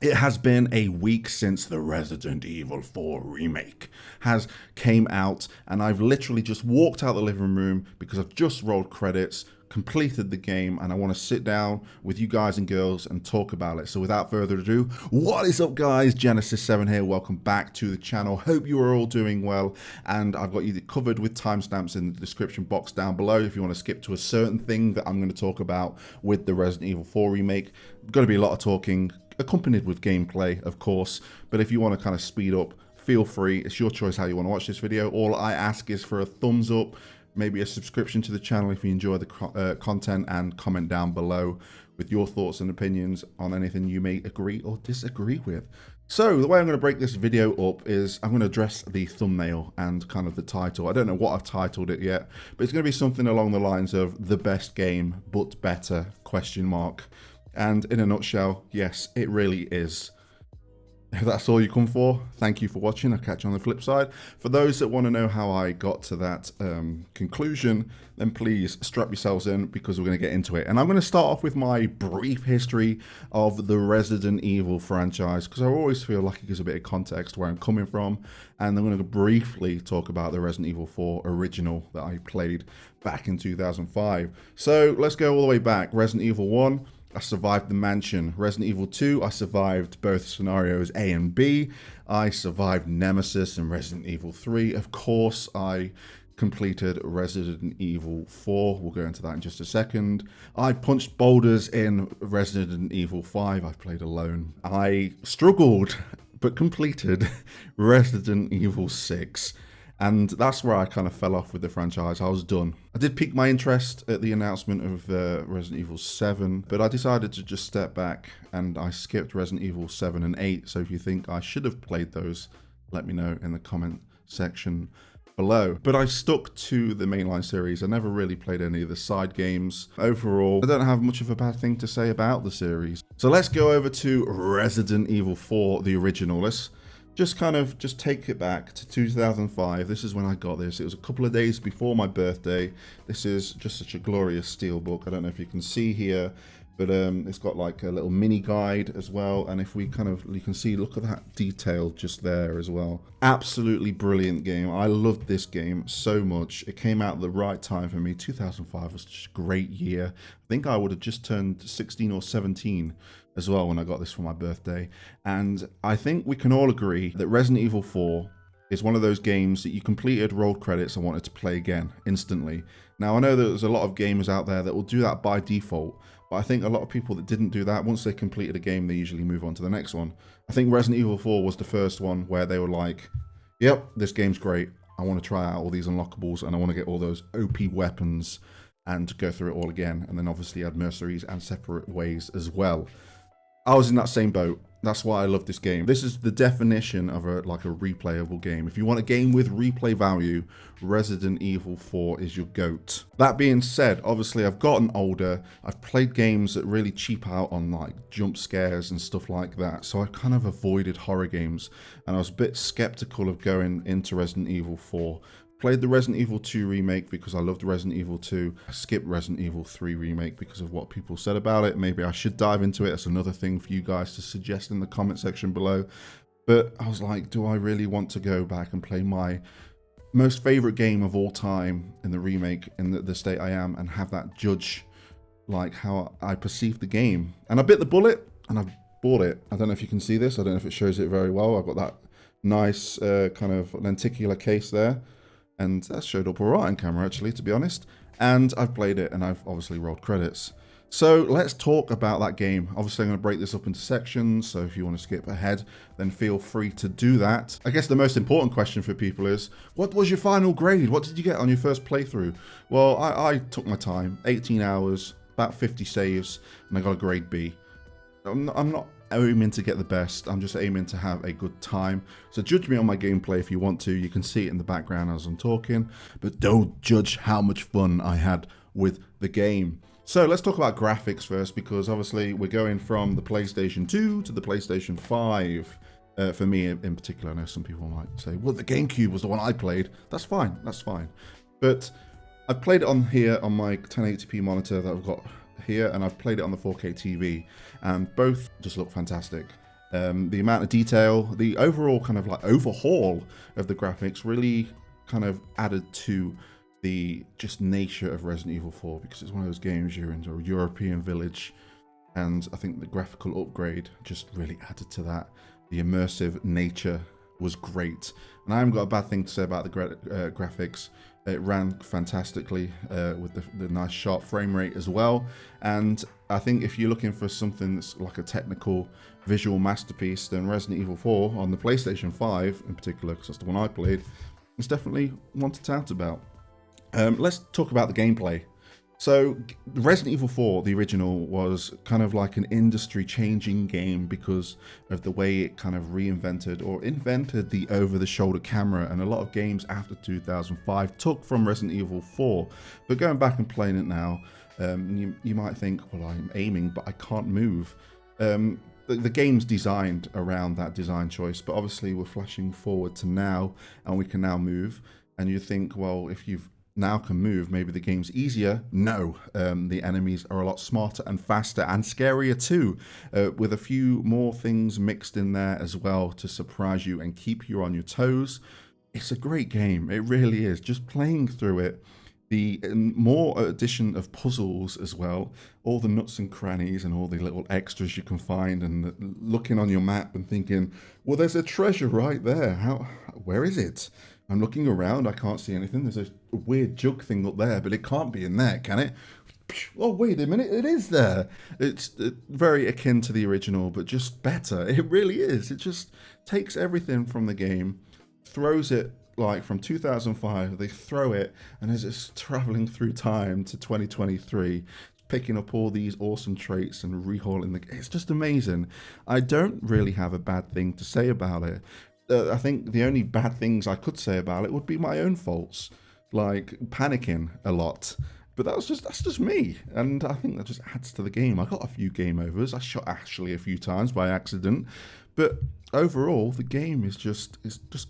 It has been a week since the Resident Evil 4 remake has came out, and I've literally just walked out the living room because I've just rolled credits, completed the game, and I want to sit down with you guys and girls and talk about it. So without further ado, what is up guys? Genesis 7 here. Welcome back to the channel. Hope you are all doing well, and I've got you covered with timestamps in the description box down below if you want to skip to a certain thing that I'm going to talk about with the Resident Evil 4 remake. Going to be a lot of talking, accompanied with gameplay, of course, but if you want to kind of speed up, feel free. It's your choice how you want to watch this video. All I ask is for a thumbs up, maybe a subscription to the channel if you enjoy the content, and comment down below with your thoughts and opinions on anything you may agree or disagree with. So the way I'm going to break this video up is I'm going to address the thumbnail and kind of the title. I don't know what I've titled it yet, but it's going to be something along the lines of the best game but better ? And in a nutshell, yes, it really is. If that's all you come for, thank you for watching. I'll catch you on the flip side. For those that want to know how I got to that conclusion, then please strap yourselves in because we're going to get into it. And I'm going to start off with my brief history of the Resident Evil franchise, because I always feel like it gives a bit of context where I'm coming from. And I'm going to briefly talk about the Resident Evil 4 original that I played back in 2005. So let's go all the way back. Resident Evil 1. I survived the mansion. Resident Evil 2, I survived both scenarios A and B. I survived Nemesis and Resident Evil 3. Of course, I completed Resident Evil 4. We'll go into that in just a second. I punched boulders in Resident Evil 5. I played alone. I struggled, but completed Resident Evil 6. And that's where I kind of fell off with the franchise. I was done. I did pique my interest at the announcement of Resident Evil 7, but I decided to just step back and I skipped Resident Evil 7 and 8. So if you think I should have played those, let me know in the comment section below. But I stuck to the mainline series. I never really played any of the side games. Overall, I don't have much of a bad thing to say about the series. So let's go over to Resident Evil 4, the original. Let's just take it back to 2005. This is when I got this. It was a couple of days before my birthday. This is just such a glorious steelbook. I don't know if you can see here, but it's got like a little mini guide as well. And if we you can see, look at that detail just there as well. Absolutely brilliant game. I loved this game so much. It came out at the right time for me. 2005 was just a great year. I think I would have just turned 16 or 17 as well when I got this for my birthday. And I think we can all agree that Resident Evil 4 is one of those games that you completed, rolled credits, and wanted to play again instantly. Now, I know that there's a lot of gamers out there that will do that by default, but I think a lot of people that didn't do that, once they completed a game, they usually move on to the next one. I think Resident Evil 4 was the first one where they were like, yep, this game's great. I want to try out all these unlockables and I want to get all those OP weapons and go through it all again. And then obviously add mercenaries and separate ways as well. I was in that same boat. That's why I love this game. This is the definition of a replayable game. If you want a game with replay value, Resident Evil 4 is your GOAT. That being said, obviously I've gotten older. I've played games that really cheap out on like jump scares and stuff like that. So I kind of avoided horror games, and I was a bit skeptical of going into Resident Evil 4. Played the Resident Evil 2 remake because I loved Resident Evil 2. I skipped Resident Evil 3 remake because of what people said about it. Maybe I should dive into it. That's another thing for you guys to suggest in the comment section below. But I was like, do I really want to go back and play my most favorite game of all time in the remake in the state I am and have that judge like how I perceive the game? And I bit the bullet and I bought it. I don't know if you can see this. I don't know if it shows it very well. I've got that nice kind of lenticular case there. And that showed up all right on camera, actually, to be honest. And I've played it, and I've obviously rolled credits. So let's talk about that game. Obviously, I'm going to break this up into sections, so if you want to skip ahead, then feel free to do that. I guess the most important question for people is, what was your final grade? What did you get on your first playthrough? Well, I took my time, 18 hours, about 50 saves, and I got a grade B. I'm not aiming to get the best. I'm just aiming to have a good time. So judge me on my gameplay if you want to. You can see it in the background as I'm talking, but don't judge how much fun I had with the game. So let's talk about graphics first, because obviously we're going from the PlayStation 2 to the PlayStation 5. For me in particular, I know some people might say, well, the GameCube was the one I played. That's fine, that's fine. But I've played it on here on my 1080p monitor that I've got here, and I've played it on the 4K TV, and both just look fantastic. The amount of detail, the overall kind of like overhaul of the graphics really kind of added to the just nature of Resident Evil 4, because it's one of those games you're in a European village, and I think the graphical upgrade just really added to that. The immersive nature was great, and I haven't got a bad thing to say about the graphics. It ran fantastically with the nice sharp frame rate as well. And I think if you're looking for something that's like a technical visual masterpiece, then Resident Evil 4 on the PlayStation 5 in particular, because that's the one I played, is definitely one to tout about. Let's talk about the gameplay. So Resident Evil 4, the original, was kind of like an industry-changing game because of the way it kind of reinvented or invented the over-the-shoulder camera, and a lot of games after 2005 took from Resident Evil 4. But going back and playing it now, you might think, well, I'm aiming, but I can't move. The game's designed around that design choice, but obviously we're flashing forward to now, and we can now move. And you think, well, if you've now can move, maybe the game's easier. No, the enemies are a lot smarter and faster and scarier too, with a few more things mixed in there as well to surprise you and keep you on your toes. It's a great game, it really is. Just playing through it, the more addition of puzzles as well, all the nooks and crannies and all the little extras you can find, and looking on your map and thinking, well, there's a treasure right there. Where is it? I'm looking around, I can't see anything. There's a weird jug thing up there, but it can't be in there, can it? Oh, wait a minute, it is there. It's very akin to the original, but just better. It really is. It just takes everything from the game, throws it like from 2005, they throw it, and as it's traveling through time to 2023, picking up all these awesome traits and rehauling it's just amazing. I don't really have a bad thing to say about it. I think the only bad things I could say about it would be my own faults, like panicking a lot. But that's just me, and I think that just adds to the game. I got a few game overs. I shot Ashley a few times by accident, but overall the game is just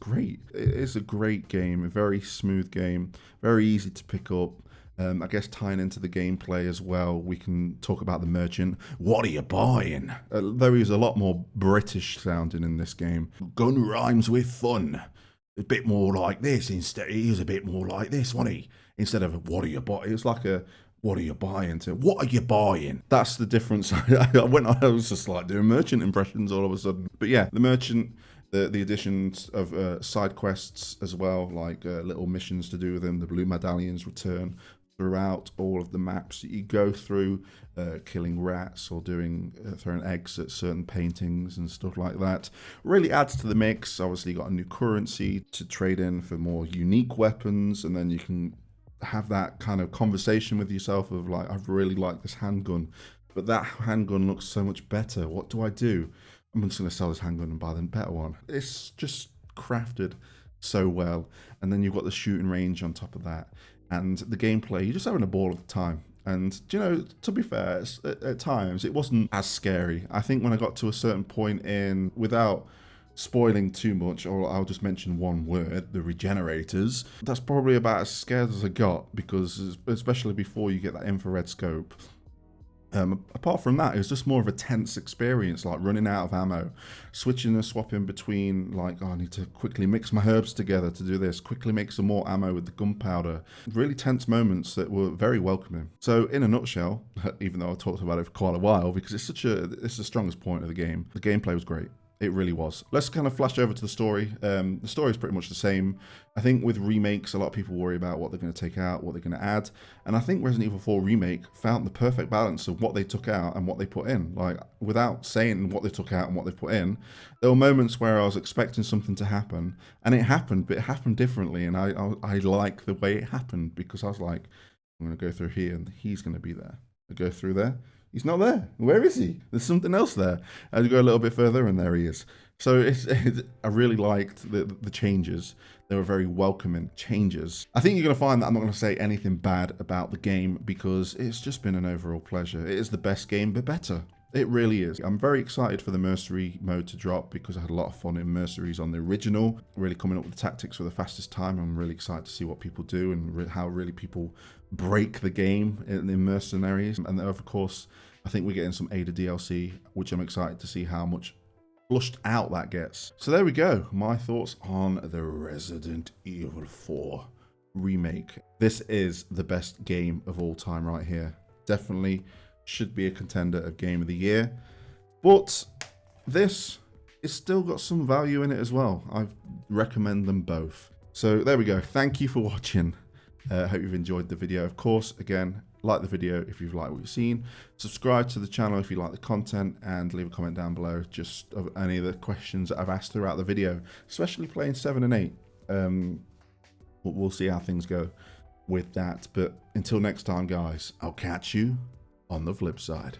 great. It is a great game, a very smooth game, very easy to pick up. I guess tying into the gameplay as well, we can talk about the merchant. What are you buying? Though he's a lot more British sounding in this game. Gun rhymes with fun. A bit more like this instead. He was a bit more like this, wasn't he? Instead of what are you buying? It was like a what are you buying to what are you buying? That's the difference. I was just like doing merchant impressions all of a sudden. But yeah, the merchant. The additions of side quests as well, like little missions to do with him. The blue medallions return throughout all of the maps that you go through, killing rats or throwing eggs at certain paintings and stuff like that. Really adds to the mix. Obviously, you got a new currency to trade in for more unique weapons, and then you can have that kind of conversation with yourself of like, I really like this handgun, but that handgun looks so much better. What do I do? I'm just going to sell this handgun and buy the better one. It's just crafted so well. And then you've got the shooting range on top of that. And the gameplay, you're just having a ball of the time. And, you know, to be fair, at times it wasn't as scary. I think when I got to a certain point in, without spoiling too much, or I'll just mention one word, the regenerators, that's probably about as scared as I got, because especially before you get that infrared scope. Apart from that, it was just more of a tense experience, like running out of ammo, switching and swapping between, like, oh, I need to quickly mix my herbs together to do this, quickly make some more ammo with the gunpowder. Really tense moments that were very welcoming. So in a nutshell, even though I talked about it for quite a while, because it's the strongest point of the game, the gameplay was great. It really was. Let's kind of flash over to the story. The story is pretty much the same. I think with remakes, a lot of people worry about what they're going to take out, what they're going to add. And I think Resident Evil 4 Remake found the perfect balance of what they took out and what they put in. Like, without saying what they took out and what they put in, there were moments where I was expecting something to happen, and it happened, but it happened differently. And I like the way it happened, because I was like, I'm going to go through here and he's going to be there. I go through there. He's not there. Where is he? There's something else there. And you go a little bit further, and there he is. So I really liked the changes. They were very welcoming changes. I think you're going to find that I'm not going to say anything bad about the game, because it's just been an overall pleasure. It is the best game, but better. It really is. I'm very excited for the Mercenary mode to drop, because I had a lot of fun in Mercenaries on the original. Really coming up with the tactics for the fastest time. I'm really excited to see what people do and how really people break the game in Mercenaries. And then, of course, I think we're getting some Ada DLC, which I'm excited to see how much flushed out that gets. So there we go. My thoughts on the Resident Evil 4 remake. This is the best game of all time right here. Definitely should be a contender of Game of the Year. But this is still got some value in it as well. I recommend them both. So there we go. Thank you for watching. Hope you've enjoyed the video. Of course, again, like the video if you've liked what you've seen. Subscribe to the channel if you like the content, and leave a comment down below just of any of the questions that I've asked throughout the video, especially playing 7 and 8. We'll see how things go with that. But until next time, guys, I'll catch you on the flip side.